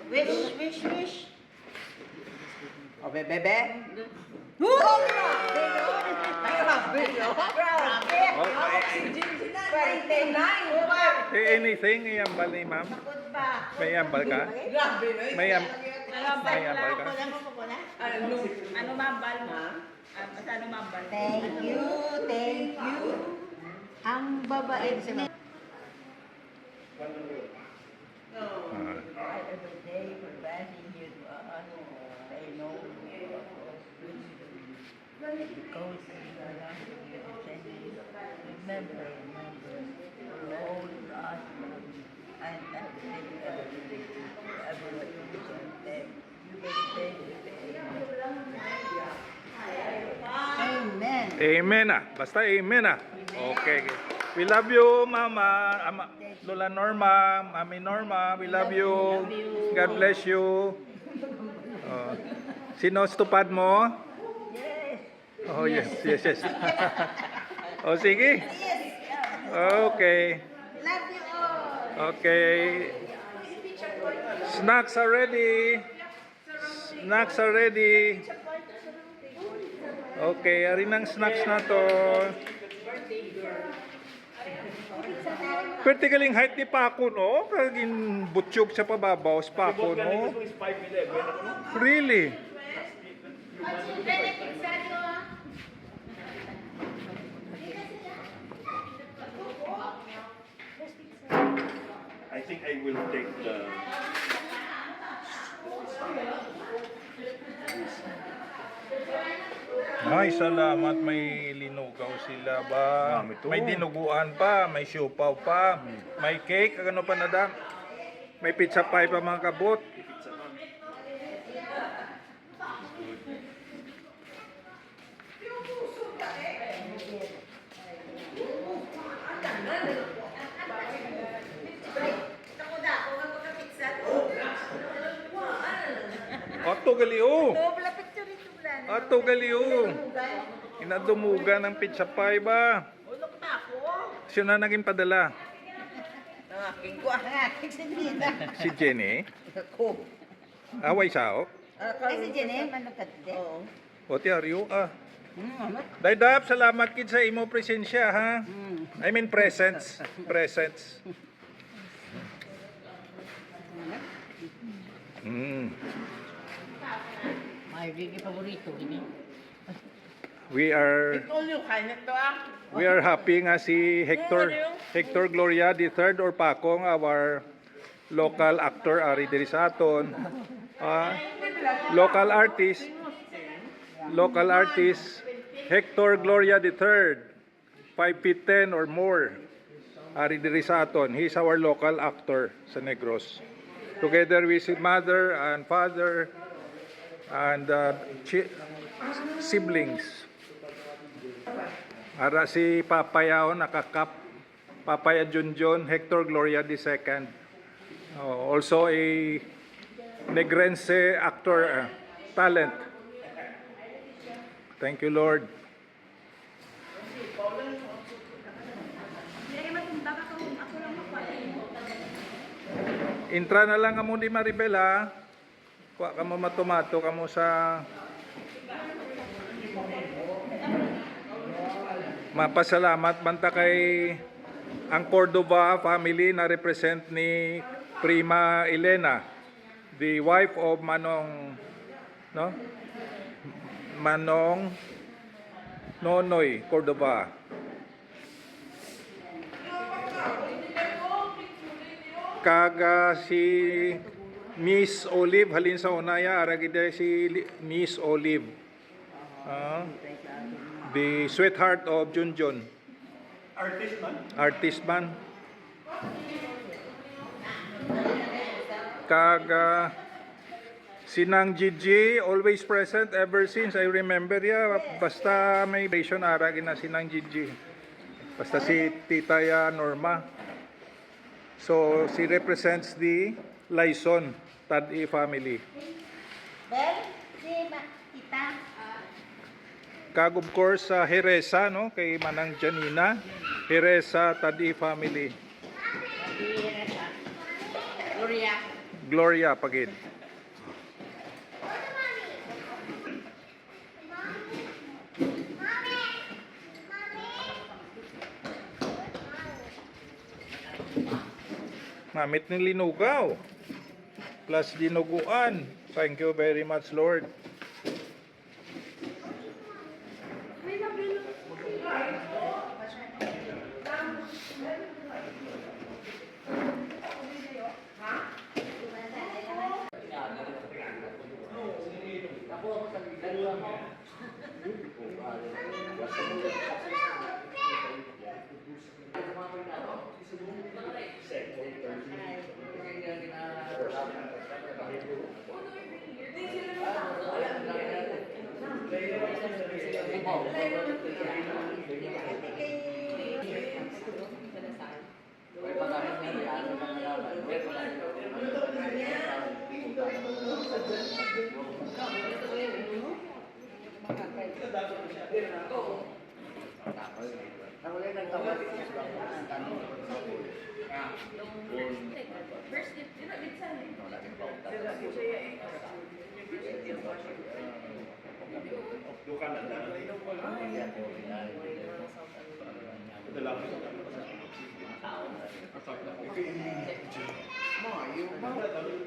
Wish. O, bebe. Anything, iambal ni ma'am? May iambal ka? May iambal ka? Ano mambal mo? Basta ano mambal? Thank you. Ang babae si Ah. every day for granting you to us. They know because we are not here to send you. Remember, Lord us and everything ever them. Amen. Amen ah. Basta amen ah. Okay. We love you, Mama. Lola Norma, Mami Norma, we love you. God bless you. Oh. Sino stupad mo? Oh, yes. Oh, sige. Okay. Love you all. Okay. Snacks are ready. Okay, ari ng snacks na to. Verticaling height ni Paco, no? Kaging butsyog sa pababaw sa Paco, no? Really? I think I will take the... Ay, salamat. May linugaw sila ba? May dinuguan pa, may siopaw pa, may cake, ano pa na da? May pizza pie pa mga kabot. Ato galiw. Ato galiw. Inadumuga ng pizza pie ba? Sino na naging padala? Si Jenny? Away sao? Si Jenny, manukad din. O ti Aryo ah. Daydap, salamat kid sa imo presensya ha. I mean presents. My really favorito, ini. We are happy nga si Hector Gloria III or Pakong, our local actor ari diri sa aton. Local artist Hector Gloria III, 5 feet 10 or more, ari diri sa aton. He's our local actor sa Negros. Together with his mother and father and siblings. Ara si Papayao nakakap, Papaya Junjun, Hector Gloria II. Also a Negrense actor, talent. Thank you, Lord. Intra na lang kamo di Maribel ha. Kuha ka mo matumato ka mo sa mapasalamat banta kay ang Cordova family na represent ni Prima Elena, the wife of Manong Nonoy Cordova. Kaga si Miss Olive halin sa unaya aragide si Miss Olive, the sweetheart of Junjun, artist man. Kaga Sinang Gigi, always present ever since I remember basta may version aragin na Sinang Gigi, basta si Tita Norma. So, she represents the Laison Tadi family. Bel, si Tita. Kag of course sa Heresa, no, kay Manang Janina, Heresa Tadi family. Gloria Pagid. Namit ng linugaw plus dinuguan. Thank you very much, Lord.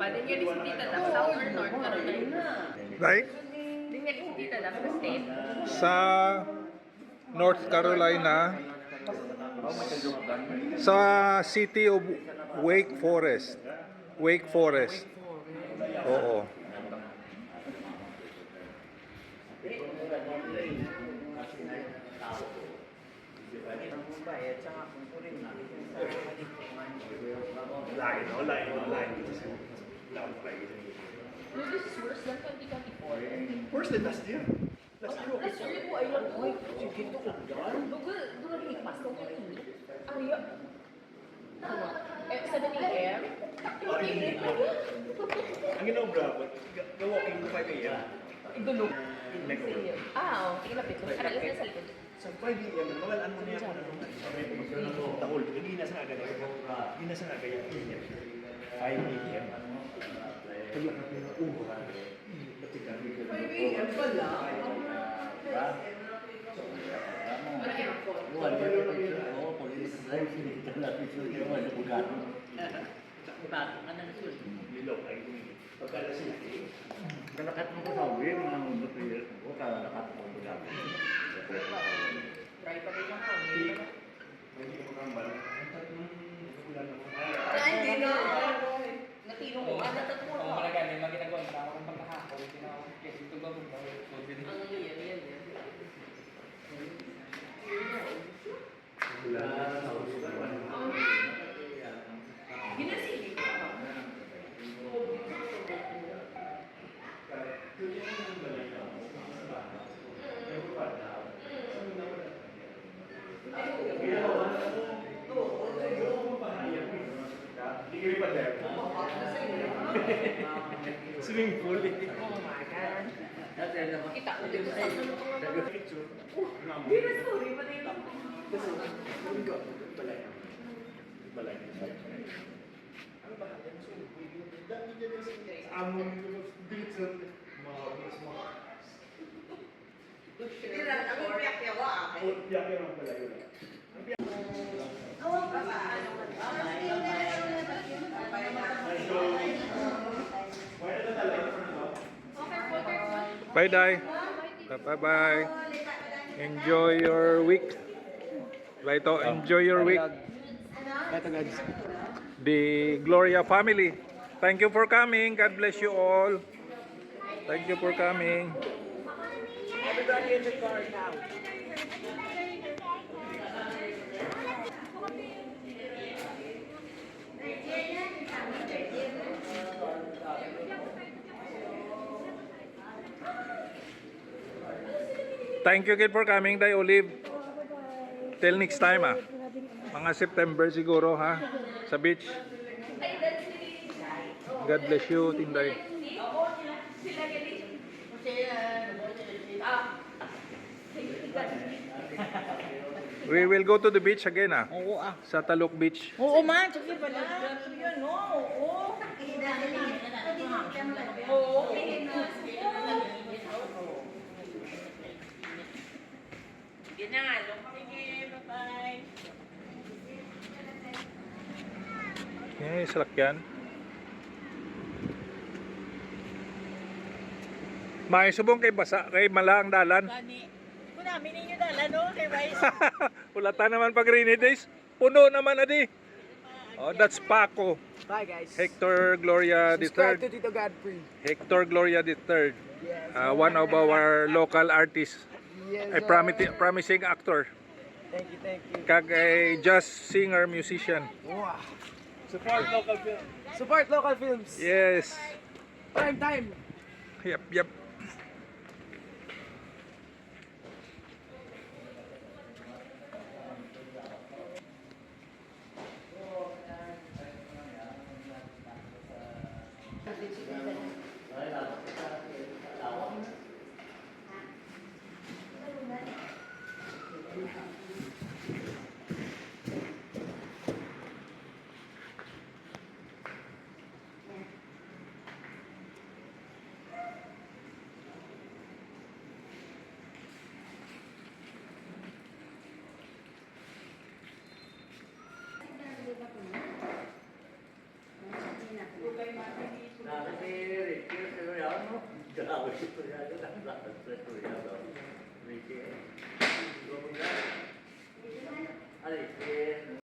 Pwede nga di si Tita Dax, South or North Carolina. Right? Hindi nga di si Tita Dax sa state. Sa North Carolina, sa city of Wake Forest. Wake Forest. Oo. No, this is worse than 2024. Worse than last year. Last year, okay. Last year po ay lang po. Sige to ko dyan. Duga lipas ko kayo. Ariya. 7 a.m. Ang ginawa bravo, walking to 5 a.m. Igulog. Nag-work. Tingin lapit ko. Karalas na sa likod. Sa 5 a.m., mawalaan mo niya ako na nung tahol. Hindi na sa agad. Hindi na sa agad. 5 a.m. Kaya ka pinauha. 5 a.m. pala. Lilok ay pagkala sila. Kalakat mo ko sa uwi, mga undot ko yun. O kalakat mo ko sa uwi. Try pa rin lang po. Hindi ka makambal. Hindi na. Natino mo. Natatlo Kung ko. malagani, maginagawa na ako ng pagkahapon, kasi ito ba kung Ang yan. Ginasili. Swimming pool. Kita ko dito sa Picture. sorry pa din. Balay. Amon bilis sa mga Hindi na, ako piyak yawa ah. Piyak yan ang balay. Bye, Day. Bye-bye. Enjoy your week. Right, enjoy your week. The Gloria family. Thank you for coming. God bless you all. Thank you for coming. Everybody in the car now. Thank you again for coming, Day Olive. Till next time, ah. Mga September siguro, ha? Sa beach. God bless you, Tinday. We will go to the beach again, ah. Oo ah. Sa Talok Beach. Oo man, sige pala. Yun, oo. may salakyan. May subong kay basa, kay malang dalan. Gani. Kung namin ninyo dala, no? Kay Vice. Ulata naman pag rainy days. Puno naman adi. Oh, that's Paco. Bye guys. Hector Gloria Subscribe to III. Tito Godfrey. Hector Gloria III. Yes. One of our local artists. Yes, A promising actor. Thank you, thank you. Kag a jazz singer musician. Wow. Support local film. Support local films. Yes. Prime time. Yep. Sabi ni Ricky, sabi niya, ano? Grabe ito yan.